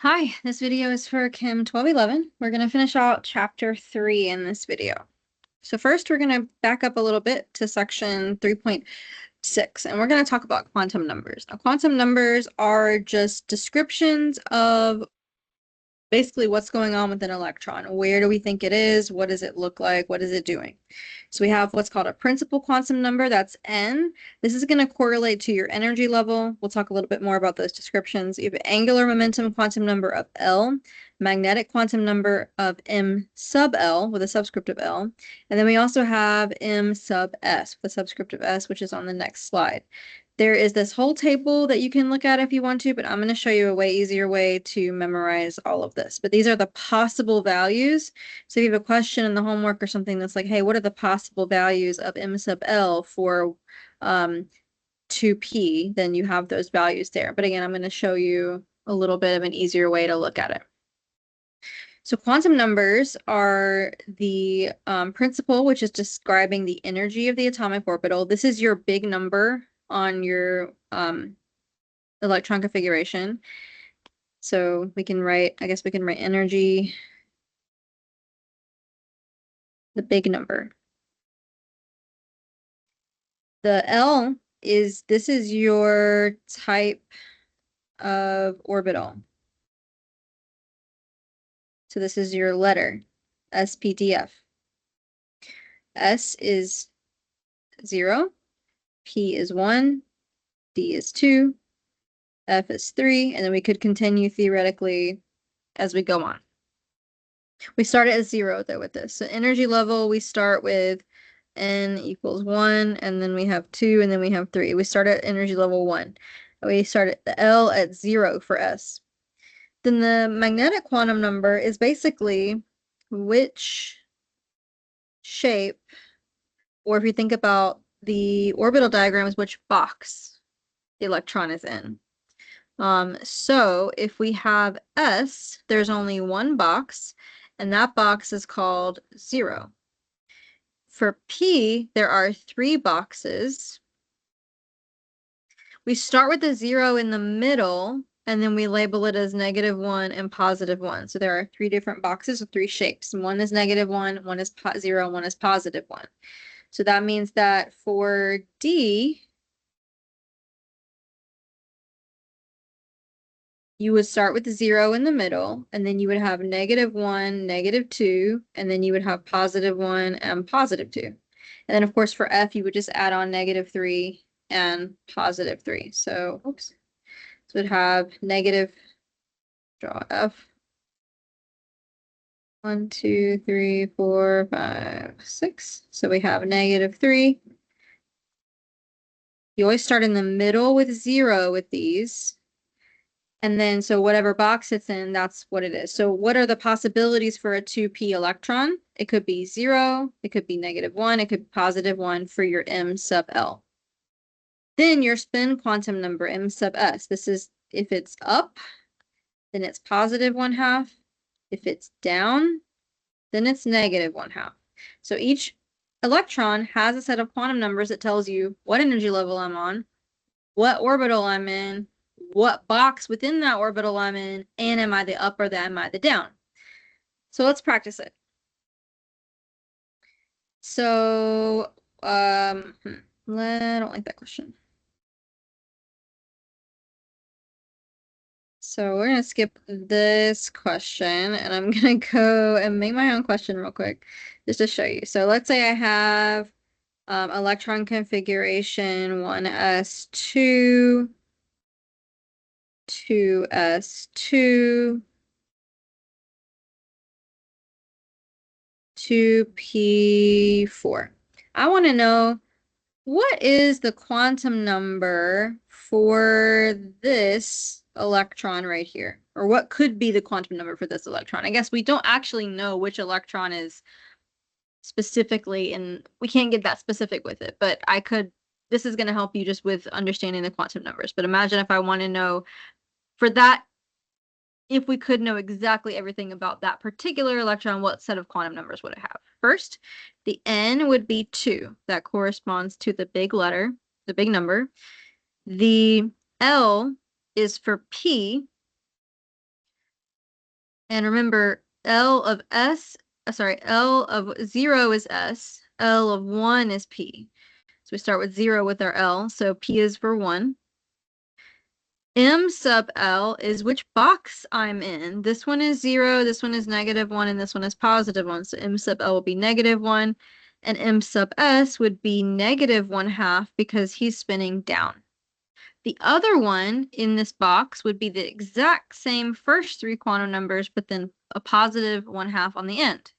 Hi, this video is for Chem 1211. We're going to finish out chapter 3 in this video. So first we're going to back up a little bit to section 3.6 and we're going to talk about quantum numbers. Now, quantum numbers are just descriptions of basically what's going on with an electron. Where do we think it is? What does it look like? What is it doing? So we have what's called a principal quantum number, that's N. This is going to correlate to your energy level. We'll talk a little bit more about those descriptions. You have angular momentum quantum number of L, magnetic quantum number of M sub L with a subscript of L, and then we also have M sub S with a subscript of S, which is on the next slide. There is this whole table that you can look at if you want to, but I'm going to show you a way easier way to memorize all of this. But these are the possible values. So if you have a question in the homework or something that's like, hey, what are the possible values of M sub L for 2p, then you have those values there. But again, I'm going to show you a little bit of an easier way to look at it. So quantum numbers are the principle, which is describing the energy of the atomic orbital. This is your big number on your electron configuration. So we can write, I guess we can write energy, the big number. The L is, this is your type of orbital. So this is your letter, SPDF. S is 0, P is 1, D is 2, F is 3, and then we could continue theoretically as we go on. We start at 0 though with this. So energy level, we start with N equals 1, and then we have 2, and then we have 3. We start at energy level 1. We start at the L at 0 for S. Then the magnetic quantum number is basically which shape, or if you think about the orbital diagrams, which box the electron is in. So if we have S, there's only one box, and that box is called 0. For P, there are 3 boxes. We start with the 0 in the middle, and then we label it as -1 and +1. So there are 3 different boxes with 3 shapes. One is -1, one is 0, one is +1. So that means that for D, you would start with 0 in the middle, and then you would have -1, -2, and then you would have +1 and +2. And then, of course, for F, you would just add on -3 and +3. So, oops. So we'd have negative, draw F. 1, 2, 3, 4, 5, 6. So we have -3. You always start in the middle with 0 with these. And then, so whatever box it's in, that's what it is. So what are the possibilities for a 2p electron? It could be 0, it could be -1, it could be +1 for your M sub L. Then your spin quantum number, M sub S. This is, if it's up, then it's +1/2. If it's down, then it's -1/2. So each electron has a set of quantum numbers that tells you what energy level I'm on, what orbital I'm in, what box within that orbital I'm in, and am I the up or am I the down? So let's practice it. So, I don't like that question. So we're gonna skip this question, and I'm gonna go and make my own question real quick, just to show you. So let's say I have electron configuration 1s2, 2s2, 2p4. I want to know, what is the quantum number for this electron right here? Or what could be the quantum number for this electron? I guess we don't actually know which electron is specifically, and we can't get that specific with it, but I could, this is going to help you just with understanding the quantum numbers. But imagine if I want to know for that, if we could know exactly everything about that particular electron, what set of quantum numbers would it have? First, the N would be 2. That corresponds to the big letter, the big number. The L is for P. And remember, L of 0 is S, L of 1 is P. So we start with 0 with our L, so P is for 1. M sub L is which box I'm in. This one is 0, this one is -1, and this one is +1. So M sub L will be -1, and M sub S would be -1/2 because he's spinning down. The other one in this box would be the exact same first 3 quantum numbers, but then a +1/2 on the end.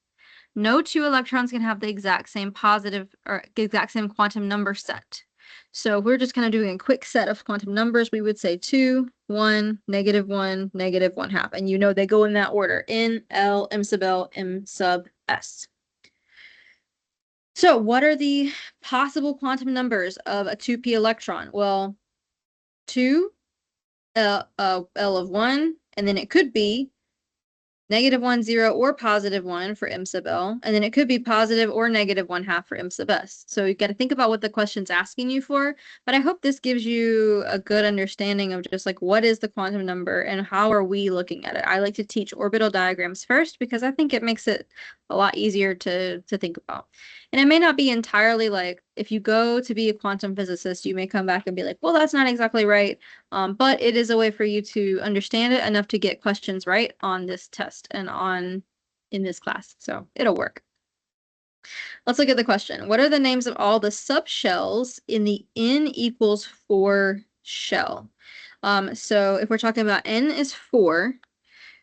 No two electrons can have the exact same positive or exact same quantum number set. So we're just kind of doing a quick set of quantum numbers. We would say 2, 1, -1, -1/2. And you know they go in that order. N, L, M sub L, M sub S. So what are the possible quantum numbers of a 2p electron? Well, 2, L of 1, and then it could be -1, 0, or +1 for M sub L, and then it could be positive or -1/2 for M sub S. So you got to think about what the question's asking you for, but I hope this gives you a good understanding of just like what is the quantum number and how are we looking at it. I like to teach orbital diagrams first because I think it makes it a lot easier to think about. And it may not be entirely like, if you go to be a quantum physicist, you may come back and be like, well, that's not exactly right. But it is a way for you to understand it enough to get questions right on this test and in this class. So it'll work. Let's look at the question. What are the names of all the subshells in the n equals 4 shell? So if we're talking about n is 4,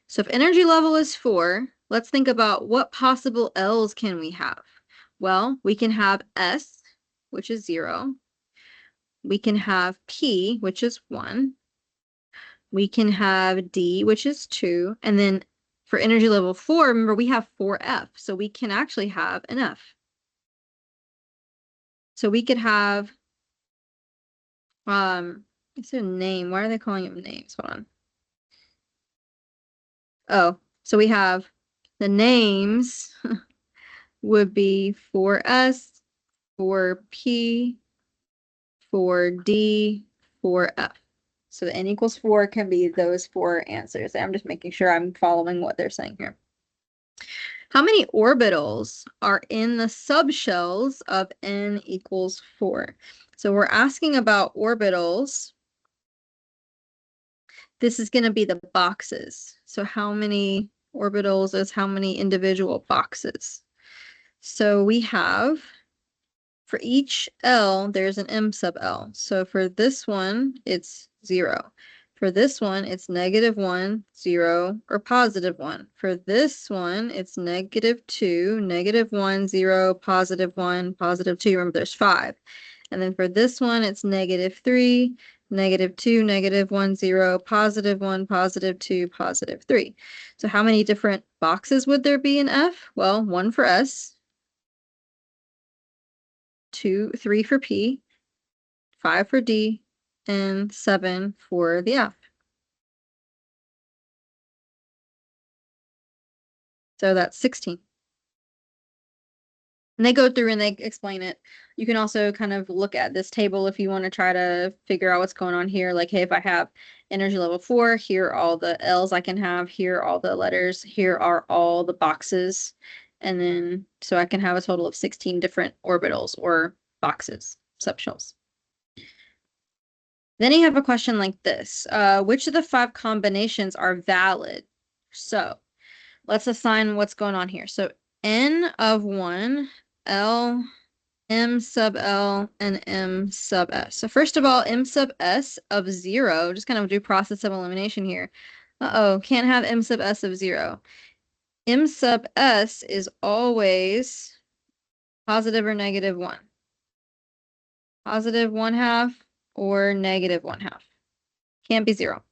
so if energy level is 4, let's think about what possible L's can we have? Well, we can have S, which is 0. We can have P, which is 1. We can have D, which is 2. And then for energy level 4, remember we have 4F. So we can actually have an F. So we could have, it's a name. Why are they calling them names? Hold on. Oh, so we have the names would be 4S, 4P, 4D, 4F. So the n equals 4 can be those 4 answers. I'm just making sure I'm following what they're saying here. How many orbitals are in the subshells of n equals 4? So we're asking about orbitals. This is going to be the boxes. So how many orbitals is how many individual boxes? So we have, for each L, there's an M sub L. So for this one, it's 0. For this one, it's -1, 0, or +1. For this one, it's -2, -1, 0, +1, +2. Remember, there's 5. And then for this one, it's -3, -2, -1, 0, +1, +2, +3. So how many different boxes would there be in F? Well, 1 for S, 3 for P, 5 for D, and 7 for the F. So that's 16. And they go through and they explain it. You can also kind of look at this table if you want to try to figure out what's going on here. Like, hey, if I have energy level 4, here are all the L's I can have, here are all the letters, here are all the boxes. And then, so I can have a total of 16 different orbitals or boxes, subshells. Then you have a question like this. Which of the 5 combinations are valid? So let's assign what's going on here. So n of 1, L, M sub L, and M sub S. So first of all, M sub S of 0, just kind of do process of elimination here. Uh-oh, can't have M sub S of 0. M sub S is always positive or -1. Positive 1/2 or -1/2. Can't be 0.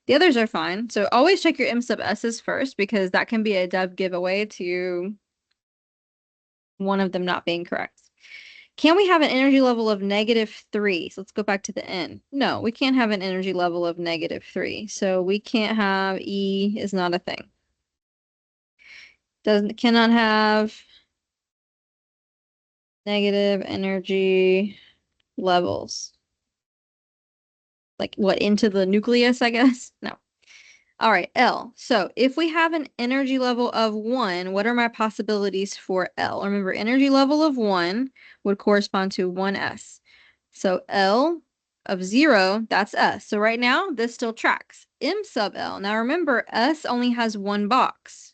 The others are fine. So always check your M sub S's first because that can be a dead giveaway to one of them not being correct. Can we have an energy level of -3? So let's go back to the N. No, we can't have an energy level of -3. So we can't have E is not a thing. Cannot have negative energy levels. Like what, into the nucleus, I guess? No. All right, L. So if we have an energy level of 1, what are my possibilities for L? Remember, energy level of 1 would correspond to 1s. So L of 0, that's S. So right now, this still tracks. M sub L. Now remember, S only has one box,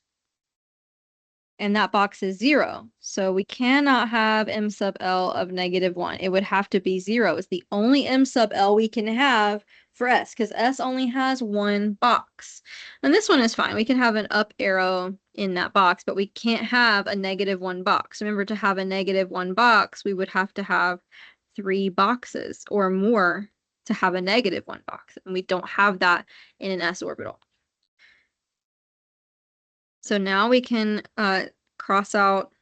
and that box is 0. So we cannot have M sub L of -1. It would have to be 0. It's the only M sub L we can have for S, because S only has one box. And this one is fine. We can have an up arrow in that box, but we can't have a -1 box. Remember, to have a -1 box, we would have to have 3 boxes or more to have a -1 box. And we don't have that in an S orbital. So now we can cross out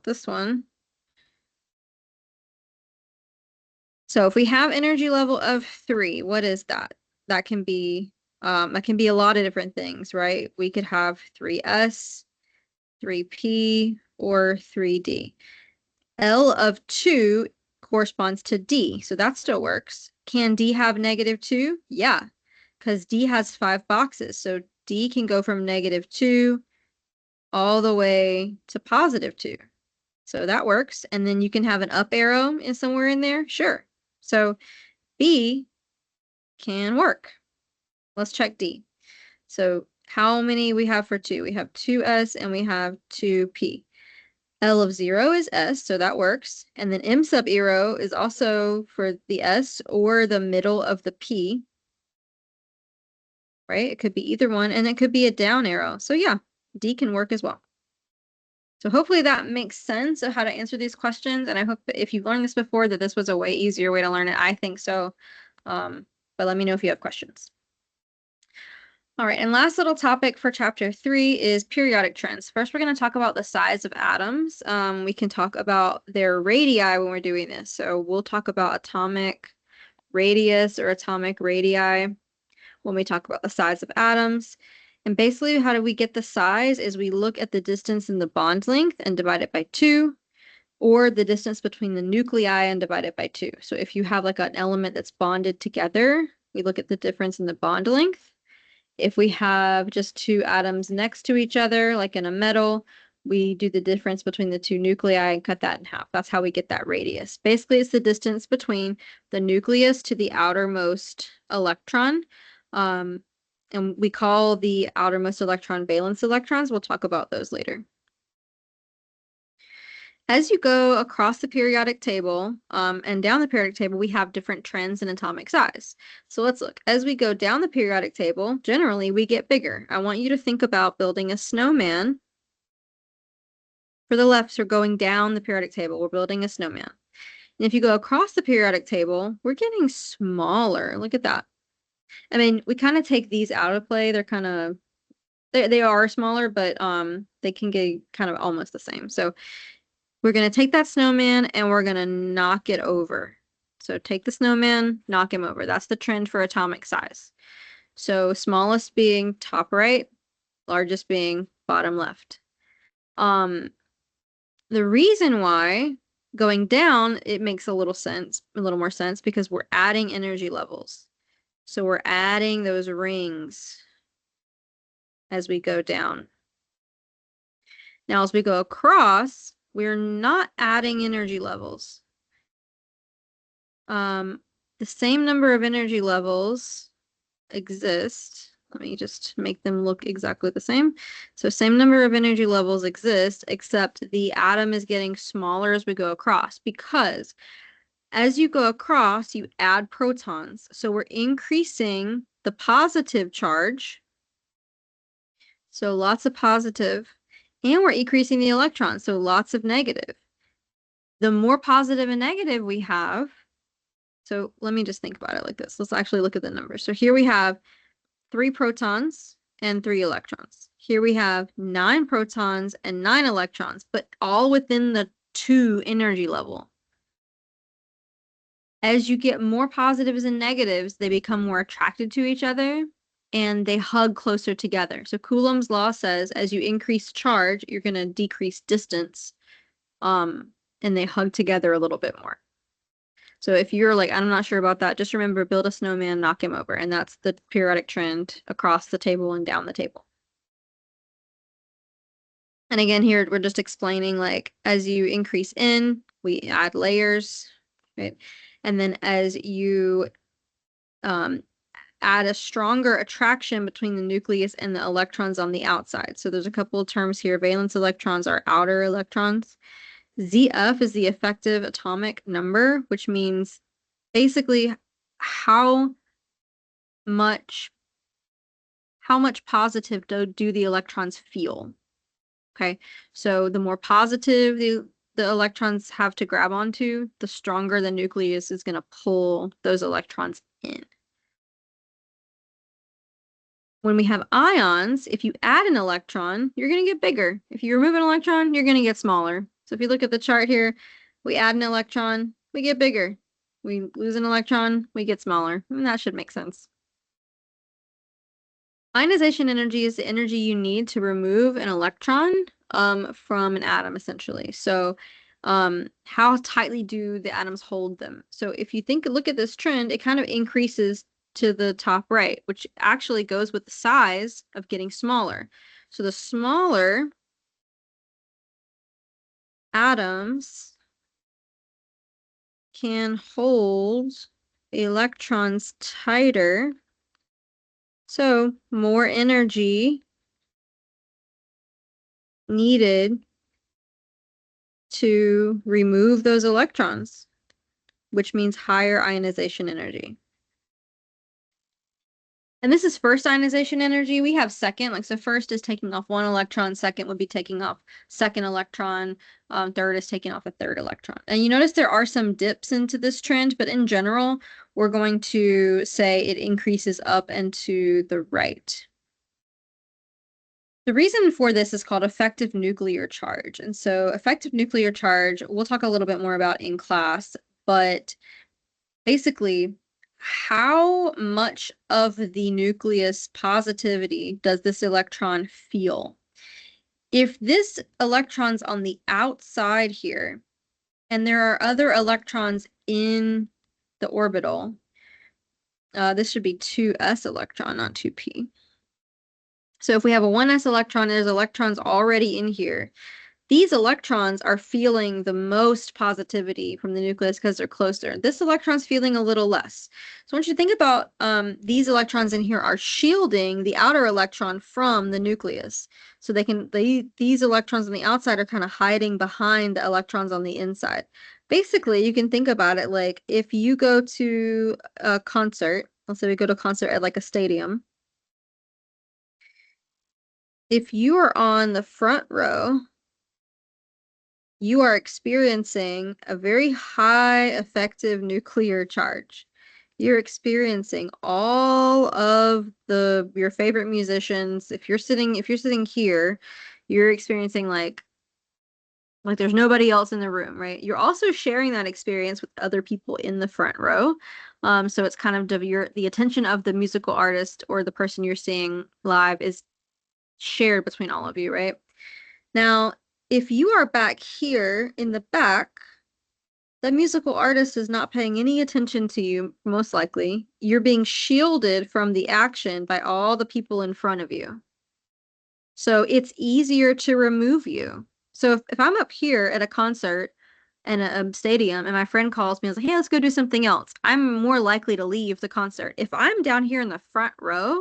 this one. So if we have energy level of 3, what is that? That can be a lot of different things, right? We could have 3s, 3p, or 3d. L of 2 corresponds to D, so that still works. Can D have -2? Yeah, because D has 5 boxes, so D can go from -2 all the way to +2. So that works. And then you can have an up arrow in somewhere in there. Sure. So B can work. Let's check D. So how many we have for 2? We have 2s and we have 2p. L of 0 is S, so that works. And then M sub arrow is also for the S or the middle of the P, right? It could be either one, and it could be a down arrow. So yeah, D can work as well. So hopefully that makes sense of how to answer these questions. And I hope that if you've learned this before, that this was a way easier way to learn it. I think so. But let me know if you have questions. All right, and last little topic for chapter 3 is periodic trends. First, we're going to talk about the size of atoms. We can talk about their radii when we're doing this. So we'll talk about atomic radius or atomic radii when we talk about the size of atoms. And basically, how do we get the size is we look at the distance in the bond length and divide it by 2, or the distance between the nuclei and divide it by 2. So if you have like an element that's bonded together, we look at the difference in the bond length. If we have just 2 atoms next to each other, like in a metal, we do the difference between the 2 nuclei and cut that in half. That's how we get that radius. Basically, it's the distance between the nucleus to the outermost electron. And we call the outermost electron valence electrons. We'll talk about those later. As you go across the periodic table and down the periodic table, we have different trends in atomic size. So let's look. As we go down the periodic table, generally we get bigger. I want you to think about building a snowman. For the left, so we're going down the periodic table. We're building a snowman. And if you go across the periodic table, we're getting smaller. Look at that. I mean, we kind of take these out of play. They're kind of, they are smaller, but they can get kind of almost the same. So we're going to take that snowman and we're going to knock it over. So take the snowman, knock him over. That's the trend for atomic size. So smallest being top right, largest being bottom left. The reason why going down, it makes a little more sense because we're adding energy levels. So we're adding those rings as we go down. Now, as we go across, we're not adding energy levels. The same number of energy levels exist. Let me just make them look exactly the same. So same number of energy levels exist, except the atom is getting smaller as we go across, because as you go across, you add protons. So we're increasing the positive charge. So lots of positive, and we're increasing the electrons. So lots of negative. The more positive and negative we have, so let me just think about it like this. Let's actually look at the numbers. So here we have 3 protons and 3 electrons. Here we have 9 protons and 9 electrons, but all within the 2 energy level. As you get more positives and negatives, they become more attracted to each other and they hug closer together. So Coulomb's law says as you increase charge, you're going to decrease distance, and they hug together a little bit more. So if you're like, I'm not sure about that, just remember, build a snowman, knock him over. And that's the periodic trend across the table and down the table. And again, here we're just explaining like as you increase in, we add layers, right? And then as you add a stronger attraction between the nucleus and the electrons on the outside. So there's a couple of terms here. Valence electrons are outer electrons. ZF is the effective atomic number, which means basically how much positive do the electrons feel. Okay, so the more positive the electrons have to grab onto, the stronger the nucleus is going to pull those electrons in. When we have ions, if you add an electron, you're going to get bigger. If you remove an electron, you're going to get smaller. So if you look at the chart here, we add an electron, we get bigger. We lose an electron, we get smaller. And that should make sense. Ionization energy is the energy you need to remove an electron from an atom, essentially. So how tightly do the atoms hold them? So if you look at this trend, it kind of increases to the top right, which actually goes with the size of getting smaller. So the smaller atoms can hold electrons tighter. So more energy needed to remove those electrons, which means higher ionization energy. And this is first ionization energy. We have second, like so first is taking off one electron, second would be taking off second electron, third is taking off a third electron. And you notice there are some dips into this trend, but in general, we're going to say it increases up and to the right. The reason for this is called effective nuclear charge. And so effective nuclear charge, we'll talk a little bit more about in class, but basically, how much of the nucleus positivity does this electron feel? If this electron's on the outside here, and there are other electrons in the orbital, this should be 2s electron, not 2p. So if we have a 1s electron, there's electrons already in here. These electrons are feeling the most positivity from the nucleus because they're closer. This electron's feeling a little less. So once you think about these electrons in here are shielding the outer electron from the nucleus. So these electrons on the outside are kind of hiding behind the electrons on the inside. Basically, you can think about it like if you go to a concert, let's say we go to a concert at like a stadium. If you are on the front row, you are experiencing a very high effective nuclear charge. You're experiencing all of your favorite musicians. If you're sitting here, you're experiencing like there's nobody else in the room, right? You're also sharing that experience with other people in the front row. So it's kind of the attention of the musical artist or the person you're seeing live is shared between all of you, right? Now, if you are back here in the back, the musical artist is not paying any attention to you, most likely. You're being shielded from the action by all the people in front of you. So it's easier to remove you. So if I'm up here at a concert and a stadium and my friend calls me and is like, hey, let's go do something else, I'm more likely to leave the concert. If I'm down here in the front row,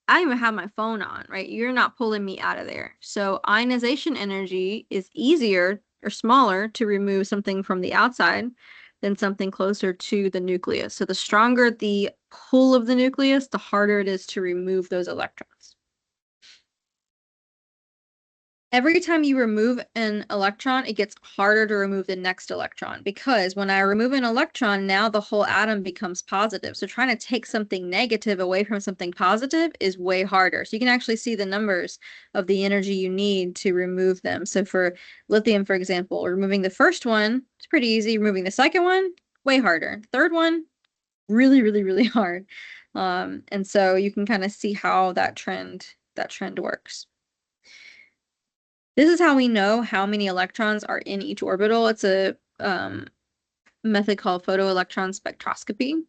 I even have my phone on, right? You're not pulling me out of there. So ionization energy is easier or smaller to remove something from the outside than something closer to the nucleus. So the stronger the pull of the nucleus, the harder it is to remove those electrons. Every time you remove an electron, it gets harder to remove the next electron because when I remove an electron, now the whole atom becomes positive. So trying to take something negative away from something positive is way harder. So you can actually see the numbers of the energy you need to remove them. So for lithium, for example, removing the first one, it's pretty easy. Removing the second one, way harder. Third one, really, really, really hard. And so you can kind of see how that trend works. This is how we know how many electrons are in each orbital. It's a method called photoelectron spectroscopy.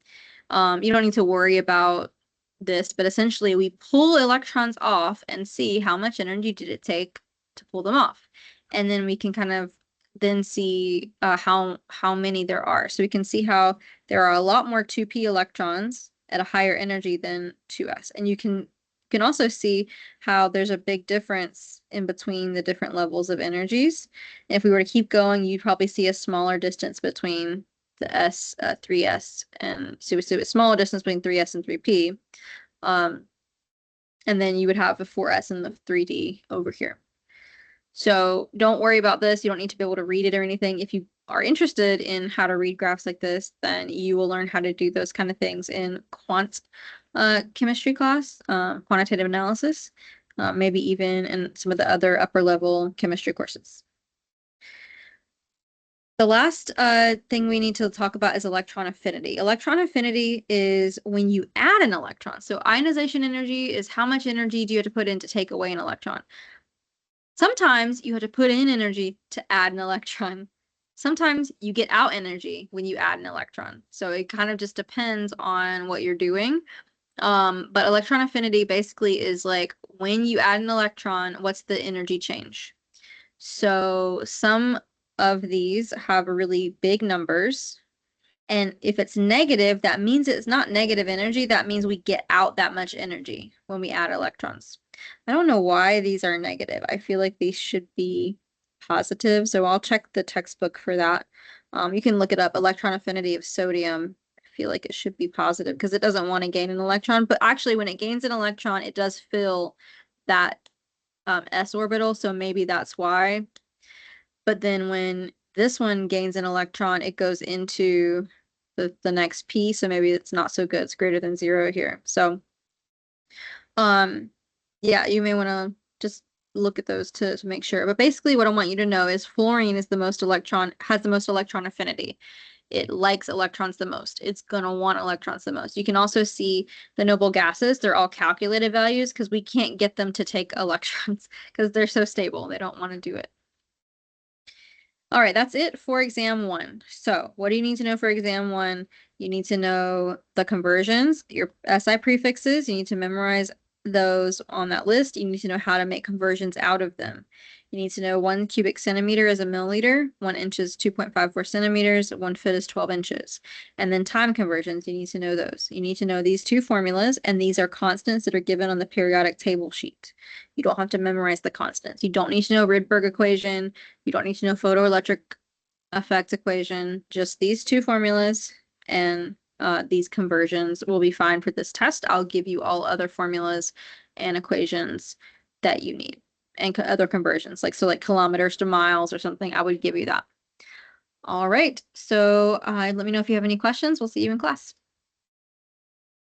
You don't need to worry about this, but essentially we pull electrons off and see how much energy did it take to pull them off. And then we can kind of then see how many there are. So we can see how there are a lot more 2p electrons at a higher energy than 2s. And you can also see how there's a big difference in between the different levels of energies. And if we were to keep going, you'd probably see a smaller distance between the 3s, and so a smaller distance between 3s and 3p. And then you would have the 4s and the 3d over here. So don't worry about this. You don't need to be able to read it or anything. If you are interested in how to read graphs like this, then you will learn how to do those kind of things in quant chemistry class, quantitative analysis, maybe even in some of the other upper level chemistry courses. The last thing we need to talk about is electron affinity. Electron affinity is when you add an electron. So ionization energy is how much energy do you have to put in to take away an electron. Sometimes you have to put in energy to add an electron. Sometimes you get out energy when you add an electron. So it kind of just depends on what you're doing. But electron affinity basically is like when you add an electron, what's the energy change? So some of these have really big numbers. And if it's negative, that means it's not negative energy. That means we get out that much energy when we add electrons. I don't know why these are negative. I feel like these should be positive. So I'll check the textbook for that. You can look it up, electron affinity of sodium. I feel like it should be positive because it doesn't want to gain an electron. But actually, when it gains an electron, it does fill that s orbital. So maybe that's why. But then when this one gains an electron, it goes into the next p, so maybe it's not so good. It's greater than 0 here. So yeah, you may want to just look at those to make sure. But basically what I want you to know is fluorine is has the most electron affinity. It likes electrons the most. It's going to want electrons the most. You can also see the noble gases. They're all calculated values because we can't get them to take electrons because they're so stable. They don't want to do it. All right, that's it for exam 1. So what do you need to know for exam 1? You need to know the conversions, your SI prefixes. You need to memorize those on that list. You need to know how to make conversions out of them. You need to know 1 cubic centimeter is a milliliter, 1 inch is 2.54 centimeters, 1 foot is 12 inches. And then time conversions, you need to know those. You need to know these 2 formulas, and these are constants that are given on the periodic table sheet. You don't have to memorize the constants. You don't need to know Rydberg equation. You don't need to know photoelectric effect equation. Just these 2 formulas and these conversions will be fine for this test. I'll give you all other formulas and equations that you need and other conversions, like kilometers to miles or something. I would give you that. All right. So let me know if you have any questions. We'll see you in class.